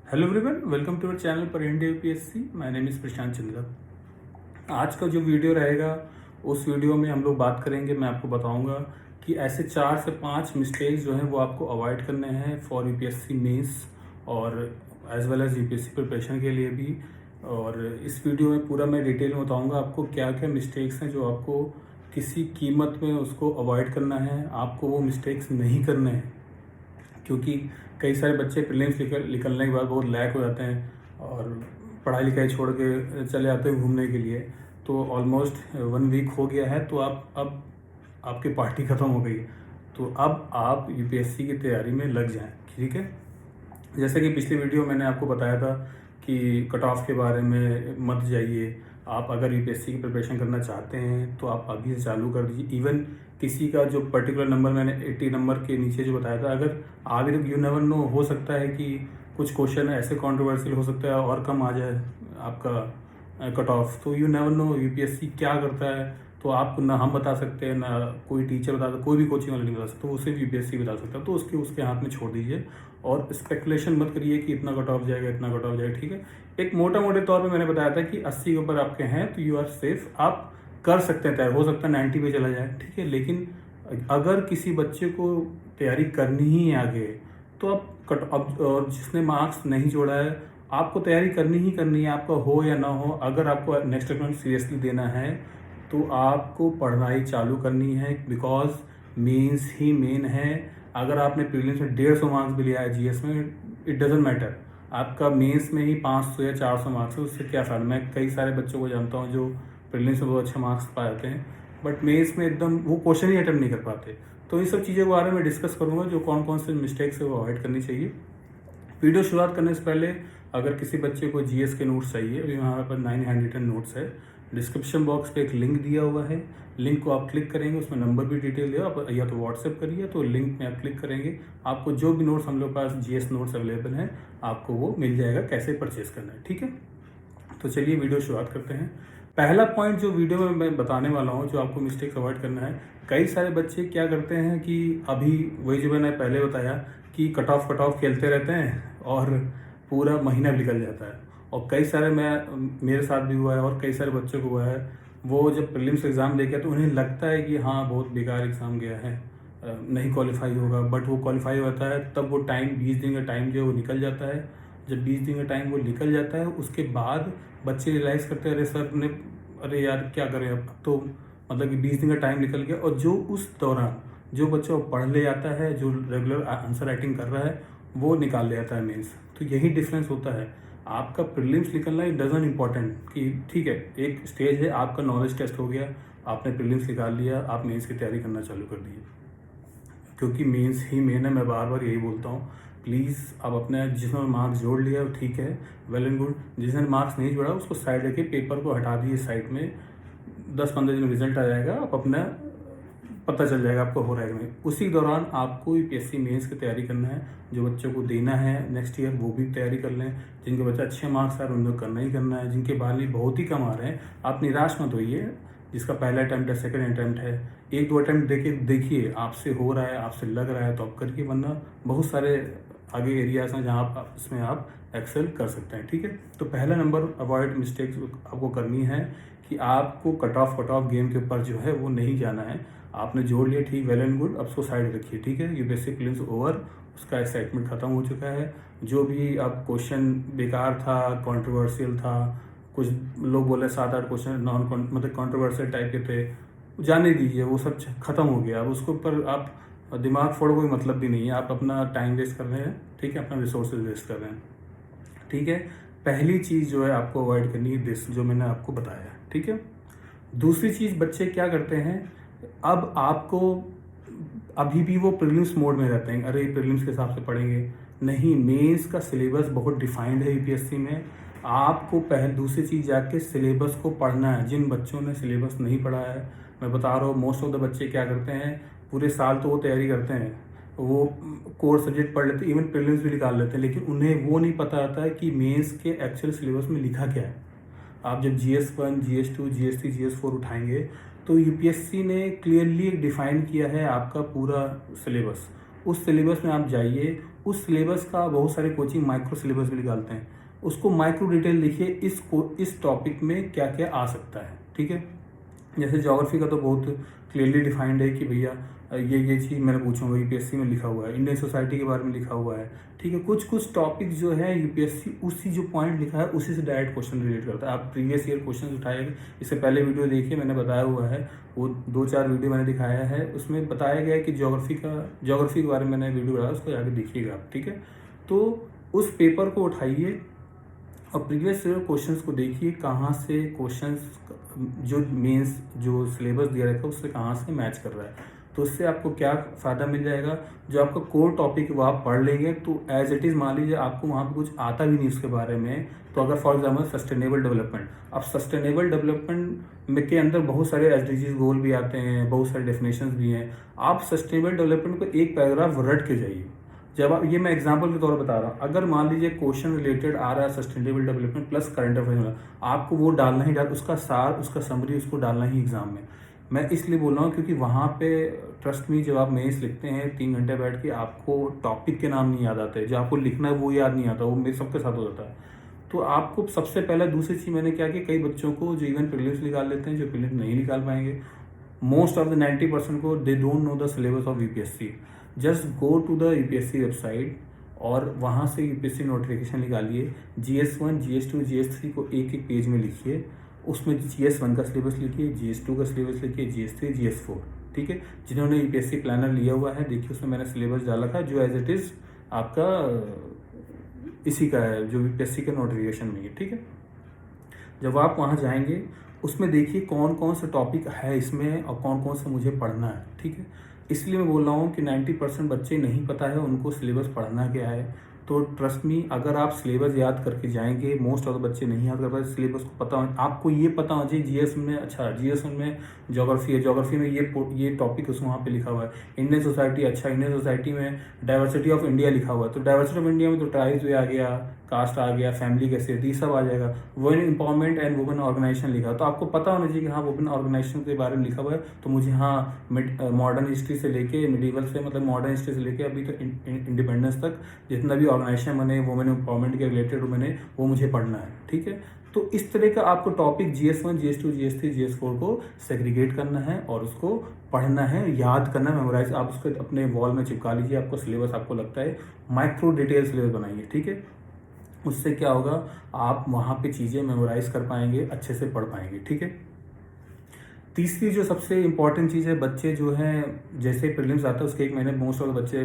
Hello everyone, welcome to our channel पर India UPSC. My name is Prashant Chandra. आज का जो वीडियो रहेगा उस वीडियो में हम लोग बात करेंगे, मैं आपको बताऊंगा कि ऐसे 4 से 5 मिस्टेक्स जो हैं वो आपको अवॉइड करने हैं फॉर यूपीएससी मेंस और as well as UPSC preparation के लिए भी। और इस वीडियो में पूरा मैं डिटेल में बताऊँगा आपको क्या क्या मिस्टेक्स हैं जो आपको किसी कीमत में उसको अवॉइड करना है, आपको वो मिस्टेक्स नहीं करने हैं। क्योंकि कई सारे बच्चे प्रीलिम्स निकलने के बाद बहुत लैक हो जाते हैं और पढ़ाई लिखाई छोड़ के चले जाते हैं घूमने के लिए। तो ऑलमोस्ट 1 वीक हो गया है, तो आप अब आपकी पार्टी ख़त्म हो गई है, तो अब आप यूपीएससी की तैयारी में लग जाएं। ठीक है, जैसे कि पिछली वीडियो मैंने आपको बताया था कि कट ऑफ के बारे में मत जाइए। आप अगर यूपीएससी की प्रिपरेशन करना चाहते हैं तो आप अभी से चालू कर दीजिए। इवन किसी का जो पर्टिकुलर नंबर मैंने 80 नंबर के नीचे जो बताया था, अगर आगे तक यू नेवर नो, हो सकता है कि कुछ क्वेश्चन ऐसे कंट्रोवर्शियल हो सकता है और कम आ जाए आपका कट ऑफ। तो यू नेवर नो यूपीएससी क्या करता है, तो आपको ना हम बता सकते हैं ना कोई टीचर बता सकता, कोई भी कोचिंग वाला नहीं बता सकता, तो उसे यूपीएससी बता सकता है। तो उसके हाथ में छोड़ दीजिए और स्पेकुलेशन मत करिए कि इतना कट ऑफ जाएगा, इतना कट ऑफ जाएगा। ठीक है, एक मोटा मोटे तौर पे मैंने बताया था कि 80 के ऊपर आपके हैं तो यू आर सेफ, आप कर सकते हैं तैयार। हो सकता है 90 पे चला जाए, ठीक है, लेकिन अगर किसी बच्चे को तैयारी करनी ही है आगे, तो आप कट ऑफ और जिसने मार्क्स नहीं जोड़ा है, आपको तैयारी करनी ही करनी है, आपका हो या ना हो। अगर आपको नेक्स्ट अटेम्प्ट सीरियसली देना है तो आपको पढ़ाई चालू करनी है, बिकॉज मेंस ही मेन है। अगर आपने प्रीलिम्स में 150 मार्क्स भी लिया है जीएस में, इट डजेंट मैटर, आपका मेंस में ही 500 या 400 मार्क्स है, उससे क्या फ़ायदा। मैं कई सारे बच्चों को जानता हूँ जो प्रीलिम्स में बहुत अच्छे मार्क्स पा जाते हैं, बट मेंस में एकदम वो क्वेश्चन ही अटेम्प्ट नहीं कर पाते। तो इन सब चीज़ों के बारे में डिस्कस करूँगा, जो कौन कौन से मिस्टेक्स है वो अवॉइड करनी चाहिए। वीडियो शुरुआत करने से पहले अगर किसी बच्चे को जीएस के नोट्स चाहिए, अभी हमारे पास 9 हैंड रिटन नोट्स है। डिस्क्रिप्शन बॉक्स पे एक लिंक दिया हुआ है, लिंक को आप क्लिक करेंगे, उसमें नंबर भी डिटेल दिया, आप या तो व्हाट्सएप करिए, तो लिंक में आप क्लिक करेंगे, आपको जो भी नोट्स हम लोग पास जीएस नोट्स अवेलेबल हैं आपको वो मिल जाएगा, कैसे परचेज करना है। ठीक है, तो चलिए वीडियो शुरुआत करते हैं। पहला पॉइंट जो वीडियो में मैं बताने वाला हूँ, जो आपको मिस्टेक्स अवॉइड करना है, कई सारे बच्चे क्या करते हैं कि अभी वही जो मैंने पहले बताया कि कट ऑफ खेलते रहते हैं और पूरा महीना निकल जाता है। और कई सारे मेरे साथ भी हुआ है और कई सारे बच्चों को हुआ है, वो जब प्रीलिम्स एग्ज़ाम देके तो उन्हें लगता है कि हाँ बहुत बेकार एग्ज़ाम गया है, नहीं क्वालिफाई होगा, बट वो क्वालिफाई होता है तब वो टाइम 20 दिन का टाइम जो है वो निकल जाता है। जब 20 दिन का टाइम वो निकल जाता है, उसके बाद बच्चे रियलाइज़ करते हैं अरे सर ने, अरे यार क्या करें अब तो, मतलब कि 20 दिन का टाइम निकल गया। और जो उस दौरान जो बच्चा पढ़ ले आता है, जो रेगुलर आंसर राइटिंग कर रहा है, वो निकाल ले आता है मेंस। तो यही डिफरेंस होता है। आपका प्रीलिम्स निकलना इट डजंट इम्पॉर्टेंट कि ठीक है एक स्टेज है, आपका नॉलेज टेस्ट हो गया, आपने प्रीलिम्स निकाल लिया, आप मेंस की तैयारी करना चालू कर दिए, क्योंकि मेंस ही मेन है। मैं बार बार यही बोलता हूँ, प्लीज़ आप अपने जिसने मार्क्स जोड़ लिया वो ठीक है, वेल एंड गुड। जिसने मार्क्स नहीं जोड़ा उसको साइड रखिए, पेपर को हटा दीजिए साइड में, 10-15 दिन में रिजल्ट आ जाएगा, आप अपना पता चल जाएगा आपको हो रहा है कि नहीं। उसी दौरान आपको यूपीएससी मेंस की तैयारी करना है, जो बच्चों को देना है नेक्स्ट ईयर वो भी तैयारी कर लें। जिनके बच्चे अच्छे मार्क्स आ रहे हैं उनको करना ही करना है, जिनके बाल बहुत ही कम आ रहे हैं आप निराश मत होइए। जिसका पहला अटैम्प्ट है, सेकंड अटैम्प्ट है, 1-2 अटैम्प्ट देखिए आपसे हो रहा है, आपसे लग रहा है तो आप करिए, वरना बहुत सारे आगे एरियाज हैं जहाँ आप इसमें आप एक्सेल कर सकते हैं। ठीक है, तो पहला नंबर अवॉइड मिस्टेक्स आपको करनी है कि आपको कट ऑफ गेम के ऊपर जो है वो नहीं जाना है। आपने जोड़ लिया ठीक, वेल एंड गुड, अब उसको साइड रखिए। ठीक है, यूपीएससी प्रीलिम्स ओवर, उसका एक्साइटमेंट खत्म हो चुका है। जो भी अब क्वेश्चन बेकार था, कंट्रोवर्शियल था, कुछ लोग बोले 7-8 क्वेश्चन मतलब कंट्रोवर्शियल टाइप के थे, जाने दीजिए, वो सब खत्म हो गया। अब उसके ऊपर आप दिमाग फोड़ो, कोई मतलब भी नहीं है, आप अपना टाइम वेस्ट कर रहे हैं, ठीक है, अपना रिसोर्सेज वेस्ट कर रहे हैं। ठीक है, पहली चीज़ जो है आपको अवॉइड करनी है दिस, जो मैंने आपको बताया है। ठीक है, दूसरी चीज़ बच्चे क्या करते हैं, अब आपको अभी भी वो प्रीलिम्स मोड में रहते हैं, अरे प्रीलिम्स के हिसाब से पढ़ेंगे, नहीं, मेंस का सिलेबस बहुत डिफाइंड है यूपीएससी में। आपको पहले दूसरी चीज़ जाके सिलेबस को पढ़ना है। जिन बच्चों ने सिलेबस नहीं पढ़ा है, मैं बता रहा हूँ, मोस्ट ऑफ द बच्चे क्या करते हैं, पूरे साल तो वो तैयारी करते हैं, वो कोर सब्जेक्ट पढ़ लेते हैं, इवन प्रीलिम्स भी निकाल लेते हैं, लेकिन उन्हें वो नहीं पता आता है कि मेंस के एक्चुअल सिलेबस में लिखा क्या है। आप जब GS1, GS2, GS3, GS4 उठाएंगे तो यूपीएससी ने क्लियरली डिफाइन किया है आपका पूरा सिलेबस। उस सिलेबस में आप जाइए, उस सिलेबस का बहुत सारे कोचिंग माइक्रो सिलेबस भी निकालते हैं, उसको माइक्रो डिटेल लिखिए इस टॉपिक में क्या क्या आ सकता है, ठीक है। जैसे ज्योग्राफी का तो बहुत क्लियरली डिफाइंड है कि भैया ये चीज़ मैंने पूछूंगा, यूपीएससी में लिखा हुआ है, इंडियन सोसाइटी के बारे में लिखा हुआ है, ठीक है। कुछ कुछ टॉपिक जो है यूपीएससी उसी जो पॉइंट लिखा है उसी से डायरेक्ट क्वेश्चन रिलेट करता है। आप प्रीवियस ईयर क्वेश्चन उठाए, इससे पहले वीडियो देखिए, मैंने बताया हुआ है, वो 2-4 वीडियो मैंने दिखाया है, उसमें बताया गया है कि ज्योग्राफी के बारे में मैंने वीडियो बनाया, उसको जाकर देखिएगा आप, ठीक है। तो उस पेपर को उठाइए और प्रीवियस ईयर क्वेश्चंस को देखिए, कहाँ से क्वेश्चंस जो मेंस जो सिलेबस दिया रहता है उससे कहाँ से मैच कर रहा है। तो उससे आपको क्या फ़ायदा मिल जाएगा, जो आपका कोर टॉपिक वो आप पढ़ लेंगे तो एज इट इज़ मान लीजिए आपको वहाँ पे कुछ आता भी नहीं उसके बारे में, तो अगर फॉर एग्जांपल सस्टेनेबल डेवलपमेंट, अब सस्टेनेबल डेवलपमेंट में के अंदर बहुत सारे एसडीजीज गोल भी आते हैं, बहुत सारे डेफिनेशंस भी हैं। आप सस्टेनेबल डेवलपमेंट को एक पैराग्राफ रट के जाइए। जब आप, ये मैं एग्जांपल के तौर पर बता रहा हूँ, अगर मान लीजिए क्वेश्चन रिलेटेड आ रहा है sustainable development plus current affair, आपको वो डालना ही उसका सार, उसका समरी, उसको डालना ही एग्जाम में। मैं इसलिए बोल रहा हूँ क्योंकि वहाँ पे ट्रस्ट मी, जब आप मेंस लिखते हैं 3 घंटे बैठ के, आपको टॉपिक के नाम नहीं याद आते, जो आपको लिखना है वो याद नहीं आता, वो मेरे सबके साथ हो जाता है। तो आपको सबसे पहले, दूसरी चीज़ मैंने क्या कि कई बच्चों को जो इवन प्रीलिम्स निकाल लेते हैं, जो प्रीलिम्स नहीं निकाल पाएंगे, मोस्ट ऑफ द 90% को they don't know the syllabus of UPSC. Just go to the UPSC website और वहाँ से यूपीएससी नोटिफिकेशन निकालिए, GS1 GS2 GS3 को एक एक पेज में लिखिए, उसमें GS1 का सिलेबस लिखिए, GS2 का सिलेबस लिखिए, GS3 GS4, ठीक है। जिन्होंने यूपीएससी प्लानर लिया हुआ है देखिए, उसमें मैंने सिलेबस डाला था जो एज इट इज़ आपका इसी का है, जो यूपीएससी के नोटिफिकेशन में है, ठीक है। जब आप वहाँ जाएंगे उसमें देखिए कौन कौन सा टॉपिक है इसमें और कौन कौन सा मुझे पढ़ना है, ठीक है। इसलिए मैं बोल रहा हूँ कि 90% बच्चे नहीं पता है उनको सिलेबस पढ़ना क्या है। तो ट्रस्ट मी, अगर आप सिलेबस याद करके जाएंगे, मोस्ट ऑफ द बच्चे नहीं याद कर पाए सिलेबस को, पता आपको ये पता हो चाहिए जीएस में, अच्छा जीएस में ज्योग्राफी है, ज्योग्राफी में ये टॉपिक उस वहाँ पे लिखा हुआ है। इंडियन सोसाइटी, अच्छा इंडियन सोसाइटी में डाइवर्सिटी ऑफ इंडिया लिखा हुआ है, तो डाइवर्सिटी ऑफ इंडिया में तो ट्राइब्स भी आ गया, कास्ट आ गया, फैमिली कैसे, ये सब आ जाएगा। Women empowerment and women organisation लिखा है, तो आपको पता होना चाहिए कि हाँ वुमेन ऑर्गेनाइजेशन के बारे में लिखा हुआ है, तो मुझे हाँ मॉडर्न हिस्ट्री से लेके मिडिवल से, मतलब मॉडर्न हिस्ट्री से लेके अभी तक इंडिपेंडेंस तक जितना भी ऑर्गेनाइजेशन बने वुमेन एम्पावरमेंट के रिलेटेड बने, वो मुझे पढ़ना है, ठीक है। तो इस तरह का आपको topic GS1 GS2 GS3 GS4 को सेग्रीगेट करना है और उसको पढ़ना है, याद करना है, मेमोराइज। आप उसको अपने वॉल में चिपका लीजिए, आपको सिलेबस आपको लगता है, माइक्रो डिटेल सिलेबस बनाइए, ठीक है। उससे क्या होगा, आप वहाँ पे चीज़ें मेमोराइज कर पाएंगे, अच्छे से पढ़ पाएंगे, ठीक है। तीसरी जो सबसे इम्पॉर्टेंट चीज़ है, बच्चे जो हैं जैसे प्रीलिम्स आता है उसके 1 महीने मोस्ट ऑफ बच्चे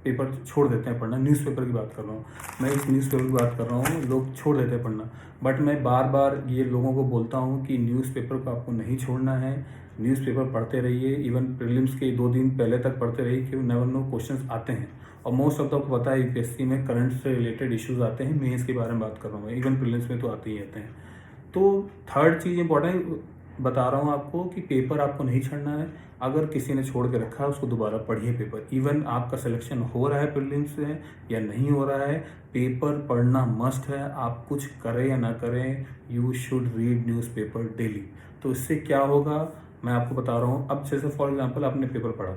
पेपर छोड़ देते हैं पढ़ना। न्यूज़पेपर की बात कर रहा हूँ मैं, इस न्यूज़पेपर की बात कर रहा हूँ, लोग छोड़ देते हैं पढ़ना। बट मैं बार बार ये लोगों को बोलता हूँ कि न्यूज़पेपर को आपको नहीं छोड़ना है, न्यूज़पेपर पढ़ते रहिए, इवन प्रीलिम्स के 2 दिन पहले तक पढ़ते रहिए, क्योंकि नेवर नो क्वेश्चंस आते हैं। और मोस्ट ऑफ द आपको पता है यूपीएससी में करंट से रिलेटेड इश्यूज आते हैं, मेंस के बारे में बात कर रहा हूँ मैं, इवन प्रीलिम्स में तो आते ही रहते हैं। तो थर्ड चीज़ इंपॉर्टेंट बता रहा हूँ आपको कि पेपर आपको नहीं छोड़ना है। अगर किसी ने छोड़ के रखा है उसको दोबारा पढ़िए पेपर, इवन आपका सिलेक्शन हो रहा है प्रीलिम्स से या नहीं हो रहा है, पेपर पढ़ना मस्ट है। आप कुछ करें या ना करें, you should read newspaper daily. तो इससे क्या होगा मैं आपको बता रहा हूँ। अब जैसे फॉर एग्जांपल आपने पेपर पढ़ा,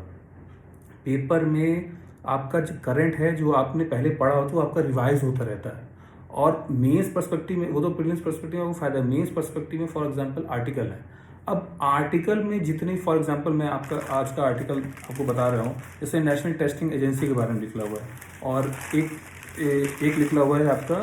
पेपर में आपका जो करंट है, जो आपने पहले पढ़ा हो, तो आपका रिवाइज होता रहता है। और मेंस पर्सपेक्टिव में, वो तो प्रीलिम्स पर्सपेक्टिव में वो फायदा है, मेंस पर्सपेक्टिव में फॉर एग्जांपल आर्टिकल है। अब आर्टिकल में जितने, फॉर एग्जांपल मैं आपका आज का आर्टिकल आपको बता रहा हूँ, जैसे नेशनल टेस्टिंग एजेंसी के बारे में लिखा हुआ है, और एक लिखा हुआ है आपका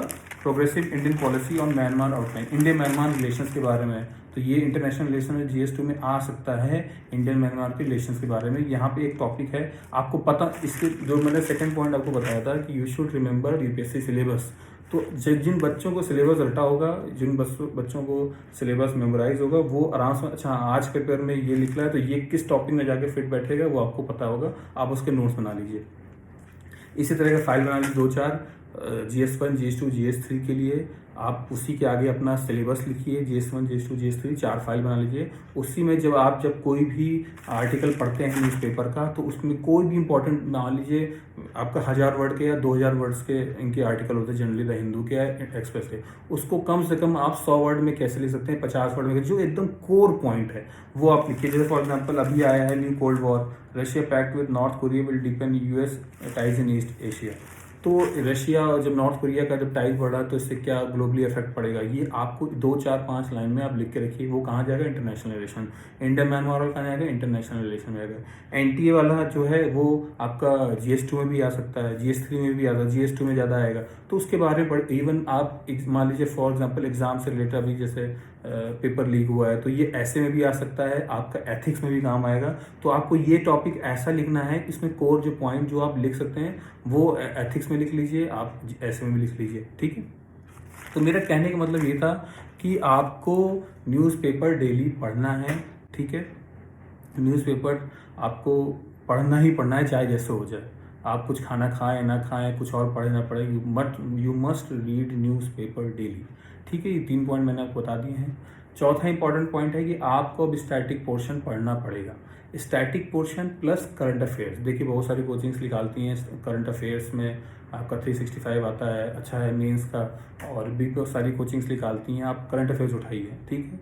progressive Indian policy on Myanmar outline, India Myanmar relations के बारे में। तो ये इंटरनेशनल रिलेशन में GS2 में आ सकता है, इंडियन म्यांमार के रिलेशंस के बारे में। यहाँ पे एक टॉपिक है, आपको पता, इसके जो मैंने सेकंड पॉइंट आपको बताया था कि you should remember UPSC syllabus. तो जिन बच्चों को सिलेबस रटा होगा, जिन बच्चों को सिलेबस मेमोराइज होगा, वो आराम से, अच्छा आज के पेपर में ये लिख रहा है तो ये किस टॉपिक में जाके फिट बैठेगा वो आपको पता होगा, आप उसके नोट्स बना लीजिए। इसी तरह का फाइल बना लीजिए 2-4 GS1 GS2 GS3 के लिए। आप उसी के आगे अपना सिलेबस लिखिए, GS1 GS2 GS3 4 फाइल बना लीजिए। उसी में जब कोई भी आर्टिकल पढ़ते हैं न्यूज़पेपर का, तो उसमें कोई भी इंपॉर्टेंट, मान लीजिए आपका 1000 वर्ड के या 2000 वर्ड्स के इनके आर्टिकल होते हैं जनरली, द हिंदू के या एक्सप्रेस के, उसको कम से कम आप 100 वर्ड में कैसे लिख सकते हैं, 50 वर्ड में, जो एकदम कोर पॉइंट है वो आप लिखिए। जैसे फॉर एग्जाम्पल अभी आया है new cold war, Russia pact with North Korea will deepen US ties in East Asia. तो रशिया और जब नॉर्थ कोरिया का जब टाइज बढ़ा तो इससे क्या ग्लोबली इफेक्ट पड़ेगा, ये आपको 2 4 5 लाइन में आप लिख के रखिए। वो कहाँ जाएगा, इंटरनेशनल रिलेशन। इंडियन मैनुअल कहाँ जाएगा, इंटरनेशनल रिलेशन में जाएगा। एनटीए वाला जो है वो आपका GS2 में भी आ सकता है, GS3 में भी आता है, GS2 में ज़्यादा आएगा। तो उसके बारे में इवन आप मान लीजिए फॉर एग्जाम्पल एग्जाम से रिलेटेड अभी जैसे पेपर लीक हुआ है तो ये ऐसे में भी आ सकता है, आपका एथिक्स में भी काम आएगा। तो आपको ये टॉपिक ऐसा लिखना है, इसमें कोर जो पॉइंट जो आप लिख सकते हैं वो एथिक्स में लिख लीजिए, आप ऐसे में भी लिख लीजिए, ठीक है। तो मेरा कहने का मतलब ये था कि आपको न्यूज़पेपर डेली पढ़ना है, ठीक है। न्यूज़पेपर आपको पढ़ना ही पढ़ना है, चाहे जैसे हो जाए। आप कुछ खाना खाएं ना खाएं, कुछ और पढ़े ना पढ़े, you must read newspaper daily, ठीक है। ये 3 पॉइंट मैंने आपको बता दिए हैं। चौथा इंपॉर्टेंट पॉइंट है कि आपको अब स्टैटिक पोर्शन पढ़ना पड़ेगा। Static portion plus current affairs. देखिए बहुत सारी कोचिंग्स निकालती हैं करंट अफेयर्स में, आपका 365 आता है, अच्छा है मेंस का, और भी बहुत सारी कोचिंग्स निकालती हैं। आप करंट अफेयर्स उठाइए, ठीक है।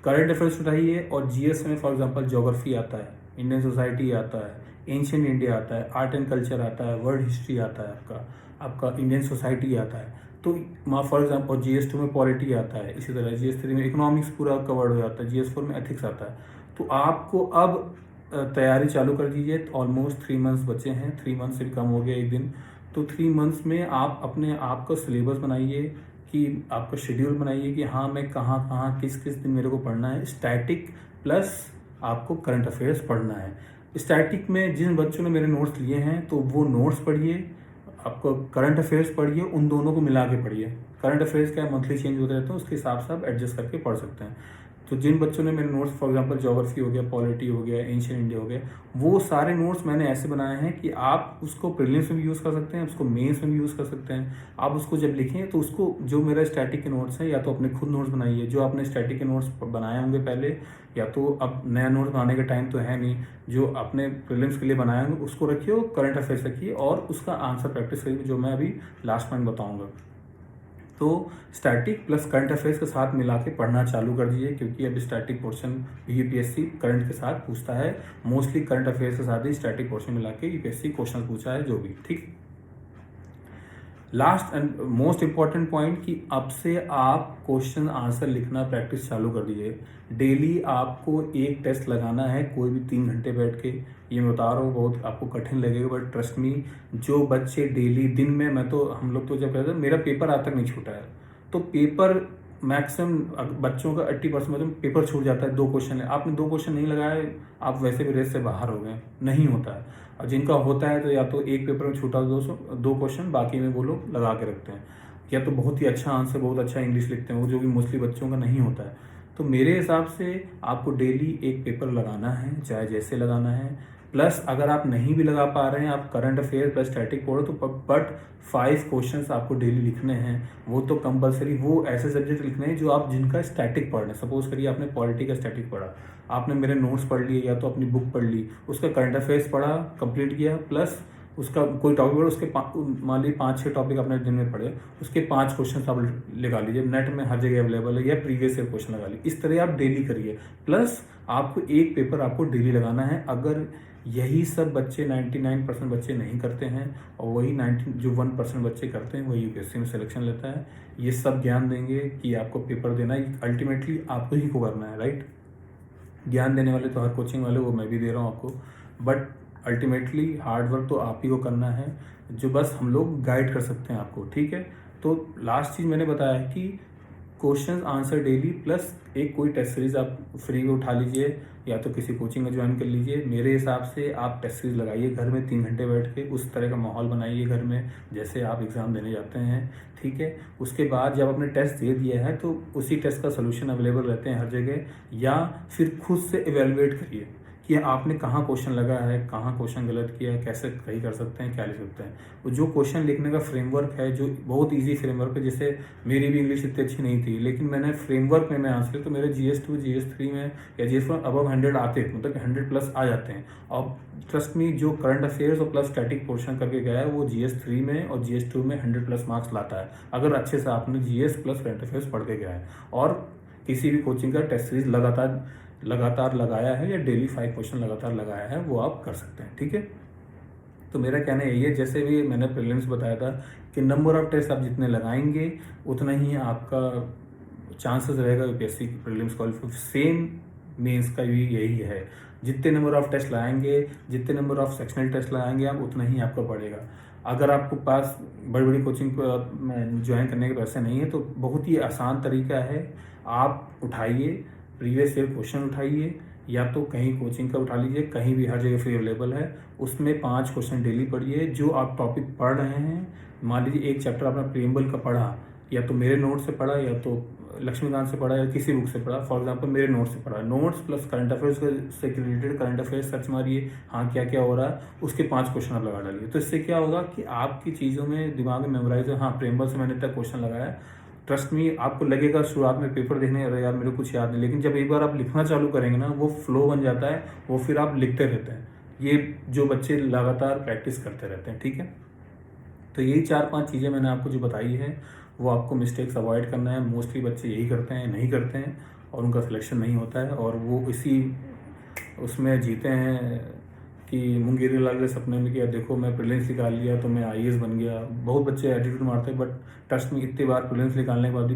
करंट अफेयर्स उठाइए और जीएस में फॉर एग्जांपल ज्योग्राफी आता है, इंडियन सोसाइटी आता है, एंशियंट इंडिया आता है, आर्ट एंड कल्चर आता है, वर्ल्ड हिस्ट्री आता है, आपका इंडियन सोसाइटी आता है। तो फॉर एग्जाम्पल GS2 में पॉलिटी आता है, इसी तरह GS3 में इकोनॉमिक्स पूरा कवर्ड हो जाता है, GS4 में एथिक्स आता है। तो आपको अब तैयारी चालू कर दीजिए। ऑलमोस्ट 3 मंथ्स बचे हैं, 3 मंथ से भी कम हो गया एक दिन। तो 3 मंथ्स में आप अपने आप का सिलेबस बनाइए, कि आपका शेड्यूल बनाइए कि हाँ मैं कहाँ कहाँ किस किस दिन मेरे को पढ़ना है। स्टैटिक प्लस आपको करंट अफेयर्स पढ़ना है। स्टैटिक में जिन बच्चों ने मेरे नोट्स लिए हैं तो वो नोट्स पढ़िए, आपको करंट अफेयर्स पढ़िए, उन दोनों को मिला के पढ़िए। करंट अफेयर्स क्या मंथली चेंज होते रहते हैं, उसके हिसाब से आप एडजस्ट करके पढ़ सकते हैं। तो जिन बच्चों ने मेरे नोट्स फॉर एग्जांपल ज्योग्राफी हो गया, पॉलिटी हो गया, एंशियंट इंडिया हो गया, वो सारे नोट्स मैंने ऐसे बनाए हैं कि आप उसको प्रीलिम्स में भी यूज़ कर सकते हैं, उसको मेंस में भी यूज़ कर सकते हैं। आप उसको जब लिखें तो उसको जो मेरा स्टैटिक के नोट्स हैं, या तो अपने खुद नोट्स बनाइए, जो आपने स्टैटिक के नोट्स बनाए होंगे पहले, या तो अब नया नोट्स बनाने का टाइम तो है नहीं, जो अपने प्रीलिम्स के लिए बनाए होंगे उसको रखिए, और करंट अफेयर्स रखिए, और उसका आंसर प्रैक्टिस करिए, जो मैं अभी लास्ट में बताऊँगा। तो स्टैटिक प्लस करंट अफेयर्स के साथ मिला के पढ़ना चालू कर दीजिए, क्योंकि अब स्टैटिक पोर्शन यूपीएससी करंट के साथ पूछता है। मोस्टली करंट अफेयर्स के साथ ही स्टैटिक पोर्शन मिला के यूपीएससी क्वेश्चन पूछा है जो भी, ठीक। Last and most important point कि अब से आप क्वेश्चन आंसर लिखना प्रैक्टिस चालू कर दीजिए। डेली आपको एक टेस्ट लगाना है, कोई भी 3 घंटे बैठ के। ये मैं बता रहा हूँ, बहुत आपको कठिन लगेगा, बट ट्रस्ट मी, जो बच्चे डेली दिन में, मैं तो हम लोग तो जब कहते हैं मेरा पेपर आज तक नहीं छूटा है, तो पेपर मैक्सिमम बच्चों का 80% मतलब पेपर छूट जाता है। 2 क्वेश्चन है, आपने 2 क्वेश्चन नहीं लगाए, आप वैसे भी रेस से बाहर हो गए, नहीं होता है। और जिनका होता है तो या तो एक पेपर में छूटा 2 क्वेश्चन, बाकी में वो लोग लगा के रखते हैं, या तो बहुत ही अच्छा आंसर, बहुत अच्छा इंग्लिश लिखते हैं, वो जो कि मोस्टली बच्चों का नहीं होता है। तो मेरे हिसाब से आपको डेली एक पेपर लगाना है, चाहे जैसे लगाना है। प्लस अगर आप नहीं भी लगा पा रहे हैं, आप करंट अफेयर प्लस स्टैटिक पढ़ो, तो बट 5 क्वेश्चंस आपको डेली लिखने हैं। वो तो कंपलसरी, वो ऐसे सब्जेक्ट लिखने हैं जो आप जिनका स्टैटिक पढ़ रहे हैं। सपोज करिए आपने पॉलिटी का स्टैटिक पढ़ा, आपने मेरे नोट्स पढ़ लिए या तो अपनी बुक पढ़ ली, उसका करंट अफेयर्स पढ़ा, कंप्लीट किया, प्लस उसका कोई टॉपिक पढ़ा, उसके मान लीजिए 5-6 टॉपिक अपने दिन में पढ़े, उसके 5 क्वेश्चन आप लगा लीजिए, नेट में हर जगह अवेलेबल है, या प्रीवियस ईयर क्वेश्चन लगा लीजिए। इस तरह आप डेली करिए। प्लस आपको एक पेपर आपको डेली लगाना है। अगर यही सब बच्चे 99% बच्चे नहीं करते हैं, और वही 1% बच्चे करते हैं, वही यूपीएससी में सिलेक्शन लेता है। ये सब ज्ञान देंगे कि आपको पेपर देना है, अल्टीमेटली आपको ही को करना है, राइट। ज्ञान देने वाले तो हर कोचिंग वाले, वो मैं भी दे रहा हूँ आपको, बट अल्टीमेटली हार्ड वर्क तो आप ही को करना है, जो बस हम लोग गाइड कर सकते हैं आपको, ठीक है। तो लास्ट चीज़ मैंने बताया है कि क्वेश्चन आंसर डेली, प्लस एक कोई टेस्ट सीरीज आप फ्री में उठा लीजिए, या तो किसी कोचिंग में ज्वाइन कर लीजिए। मेरे हिसाब से आप टेस्ट सीरीज लगाइए घर में 3 घंटे बैठ के, उस तरह का माहौल बनाइए घर में जैसे आप एग्ज़ाम देने जाते हैं, ठीक है। उसके बाद जब आपने टेस्ट दे दिया है तो उसी टेस्ट का सोल्यूशन अवेलेबल रहते हैं हर जगह, या फिर खुद से इवेलुएट करिए कि आपने कहाँ क्वेश्चन लगा है, कहाँ क्वेश्चन गलत किया है, कैसे सही कर सकते हैं, क्या लिख सकते हैं। वो जो क्वेश्चन लिखने का फ्रेमवर्क है, जो बहुत इजी फ्रेमवर्क है, जैसे मेरी भी इंग्लिश इतनी अच्छी नहीं थी, लेकिन मैंने फ्रेमवर्क में मैं आंसर, तो मेरे GS2 GS3 में या GS4 अबव 100 आते हैं, मतलब 100+ आ जाते हैं। और ट्रस्ट मी, जो करंट अफेयर्स और प्लस स्टैटिक पोर्शन करके गया है, वो GS3 में और GS2 में 100+ मार्क्स लाता है, अगर अच्छे से आपने GS प्लस करंट अफेयर्स पढ़ के गया है, और किसी भी कोचिंग का टेस्ट सीरीज लगातार लगाया है, या डेली 5 क्वेश्चन लगातार लगाया है, वो आप कर सकते हैं, ठीक है। तो मेरा कहना यही है, जैसे भी मैंने प्रीलिम्स बताया था कि नंबर ऑफ टेस्ट आप जितने लगाएंगे उतना ही आपका चांसेस रहेगा UPSC prelims qualify. Same mains का भी यही है, जितने नंबर ऑफ टेस्ट लगाएंगे, जितने नंबर ऑफ सेक्शनल टेस्ट लगाएंगे आप, उतना ही आपका बढ़ेगा। अगर आपको पास बड़ी बड़ी कोचिंग में ज्वाइन करने के पैसे नहीं है तो बहुत ही आसान तरीका है, आप उठाइए प्रीवियस ईयर क्वेश्चन उठाइए, या तो कहीं कोचिंग का उठा लीजिए, कहीं भी हर जगह फ्री अवेलेबल है, उसमें 5 क्वेश्चन डेली पढ़िए जो आप टॉपिक पढ़ रहे हैं। मान लीजिए एक चैप्टर आपने प्रीएम्बल का पढ़ा, या तो मेरे नोट से पढ़ा, या तो लक्ष्मीकांत से पढ़ा, या किसी बुक से पढ़ा। फॉर एग्जांपल मेरे नोट से पढ़ा, नोट्स प्लस करंट अफेयर्स से रिलेटेड करंट अफेयर्स सर्च मारिए, हाँ क्या क्या हो रहा है, उसके 5 क्वेश्चन आप लगा डालिए। तो इससे क्या होगा कि आपकी चीज़ों में दिमाग में मेमोराइज है, हाँ प्रीएम्बल से मैंने इतना क्वेश्चन लगाया। ट्रस्ट मी, आपको लगेगा शुरुआत में पेपर देखने, अरे यार मेरे कुछ याद नहीं, लेकिन जब एक बार आप लिखना चालू करेंगे ना, वो फ्लो बन जाता है, वो फिर आप लिखते रहते हैं। ये जो बच्चे लगातार प्रैक्टिस करते रहते हैं, ठीक है। तो यही 4-5 चीज़ें मैंने आपको जो बताई है, वो आपको मिस्टेक्स अवॉइड करना है। मोस्टली बच्चे यही करते हैं, नहीं करते हैं और उनका सिलेक्शन नहीं होता है, और वो इसी उसमें जीते हैं कि मुंगेरी लाल के सपने में, कि देखो मैं प्रीलिम्स निकाल लिया तो मैं आईएएस बन गया। बहुत बच्चे एटीट्यूड मारते हैं, बट ट्रस्ट में इतनी बार प्रीलिम्स निकालने के बाद भी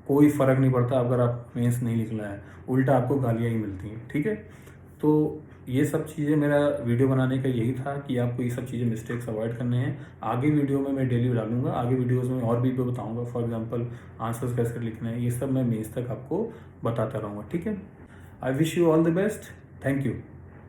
कोई फ़र्क नहीं पड़ता अगर आप मेंस नहीं निकला है, उल्टा आपको गालियाँ ही मिलती हैं, ठीक है। तो ये सब चीज़ें, मेरा वीडियो बनाने का यही था कि आपको ये सब चीज़ें मिस्टेक्स अवॉइड करने हैं। आगे वीडियो में मैं डेली डालूंगा, आगे वीडियोस में और भी बताऊंगा। फॉर एग्जांपल आंसर्स कैसे लिखने हैं, ये सब मैं मेंस तक आपको बताता रहूँगा, ठीक है। I wish you all the best, thank you.